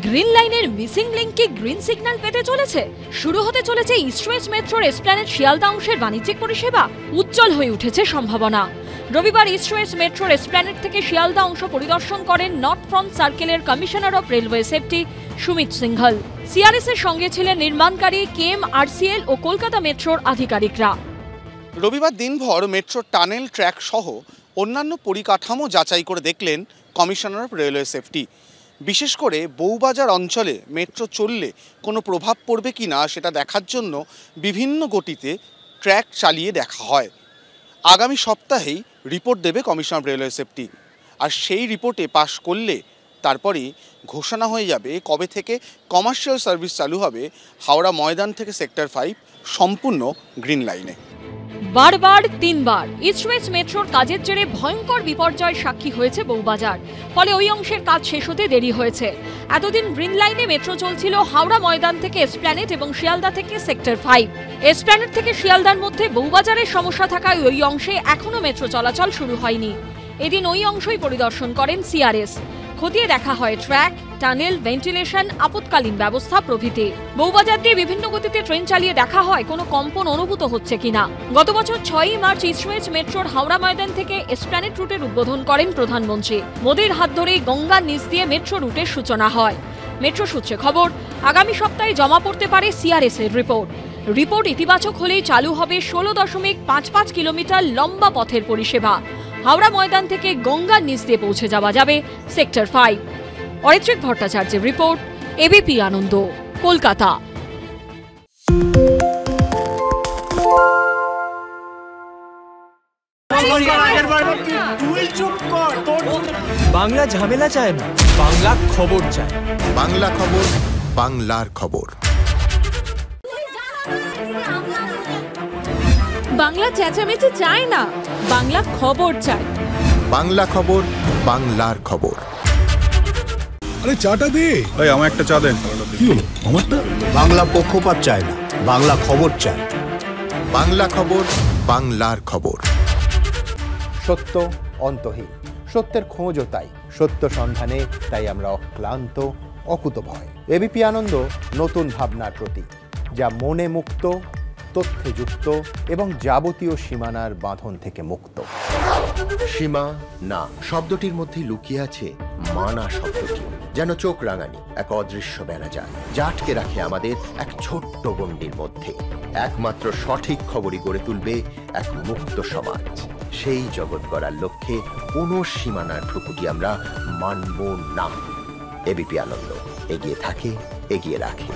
Green লাইনের missing link কি green signal পেতে চলেছে? শুরু হতে চলেছে ইস্ট ওয়েস্ট মেট্রোর এসপ্ল্যানেড শিয়ালদা অংশের বাণিজ্যিক পরিষেবা। উজ্জ্বল হয়ে উঠেছে সম্ভাবনা। রবিবার ইস্ট ওয়েস্ট মেট্রোর এসপ্ল্যানেড থেকে শিয়ালদা অংশ পরিদর্শন করেন নর্থ ফ্রন্ট সার্কেলের commissioner of railway safety Sumit Singhal. CRS এর সঙ্গে ছিলেন নির্মাণকারী কেএমআরসিএল ও কলকাতা মেট্রোর আধিকারিকরা। রবিবার দিনভর মেট্রো টানেল ট্র্যাক সহ অন্যান্য পরিকাঠামো যাচাই করে দেখলেন কমিশনার অফ রেলওয়ে সেফটি। বিশেষ করে বউবাজার অঞ্চলে মেট্রো চললে কোনো প্রভাব পড়বে কি না সেটা দেখার জন্য বিভিন্ন গতিতে ট্র্যাক চালিয়ে দেখা হয়। আগামী সপ্তাহেই রিপোর্ট দেবে কমিশন অফ রেলওয়ে সেফটি, আর সেই রিপোর্টে পাশ করলে তারপরেই ঘোষণা হয়ে যাবে কবে থেকে কমার্শিয়াল সার্ভিস চালু হবে হাওড়া ময়দান থেকে সেক্টর 5 সম্পূর্ণ গ্রিন লাইনে। বারবার তিনবার ইস্ট ওয়েস্ট মেট্রোর কাজের জেরে ভয়ঙ্কর বিপর্যয়ের সাক্ষী হয়েছে বউবাজার। ফলে ওই অংশের কাজ শেষ হতে দেরি হয়েছে। এতদিন গ্রিন লাইনে মেট্রো চলছিল হাওড়া ময়দান থেকে এসপ্ল্যানেড এবং শিয়ালদা থেকে সেক্টর 5। এসপ্ল্যানেড থেকে শিয়ালদার মধ্যে বউবাজারের সমস্যা থাকায় ওই অংশে এখনও মেট্রো চলাচল শুরু হয়নি। এদিন ওই অংশই পরিদর্শন করেন সিআরএস। খতিয়ে দেখা হয় ট্র্যাক, টানেল, ভেন্টিলেশন, আপৎকালীন ব্যবস্থা প্রভৃতি। বউবাজার দিয়ে বিভিন্ন গতিতে ট্রেন চালিয়ে দেখা হয় কোনো কম্পন অনুভূত হচ্ছে কিনা। গত বছর 6ই মার্চ ইস্ট ওয়েস্ট মেট্রোর হাওড়া ময়দান থেকে এসপ্ল্যানেড রুটের উদ্বোধন করেন প্রধানমন্ত্রী। মোদির হাত ধরেই গঙ্গার নিচ দিয়ে মেট্রো রুটের সূচনা হয়। মেট্রো সূত্রে খবর, আগামী সপ্তাহে জমা পড়তে পারে সিআরএস এর রিপোর্ট ইতিবাচক হলেই চালু হবে 16.55 কিলোমিটার লম্বা পথের পরিষেবা। হাওড়া ময়দান থেকে গঙ্গার নিচ দিয়ে পৌঁছে যাওয়া যাবে সেক্টর 5। অরিত্রিক ভট্টাচার্যের রিপোর্ট, এবিপি আনন্দ, কলকাতা। বাংলা ঝামেলা চায় না, বাংলা খবর চায়। বাংলা খবর, বাংলার খবর। বাংলা চেঁচামেচি চায় না, বাংলা খবর চায়। বাংলা খবর, বাংলার খবর। আরে চাটা দে। ভাই আমার একটা চা দেন। কি হলো আমারটা? বাংলা পক্ষপাত চায় না, বাংলা খবর চায়। বাংলা খবর, বাংলার খবর। সত্য অন্তহীন, সত্যের খোঁজও তাই, সত্য সন্ধানে তাই আমরা অক্লান্ত, অকুতভয়। এবিপি আনন্দ নতুন ভাবনার প্রতীক, যা মনে মুক্ত, তথ্যে যুক্ত এবং যাবতীয় সীমানার বাঁধন থেকে মুক্ত। সীমা না শব্দটির মধ্যে লুকিয়ে আছে মানা শব্দটি, যেন চোখ রাঙানি এক অদৃশ্য বেড়াজাল, যা আটকে রাখে আমাদের এক ছোট্ট গণ্ডির মধ্যে। একমাত্র সঠিক খবরই গড়ে তুলবে এক মুক্ত সমাজ। সেই জগৎ গড়ার লক্ষ্যে কোনো সীমানার ঠুকুটি আমরা মানব না। এবিপি আনন্দ এগিয়ে থাকে, এগিয়ে রাখে।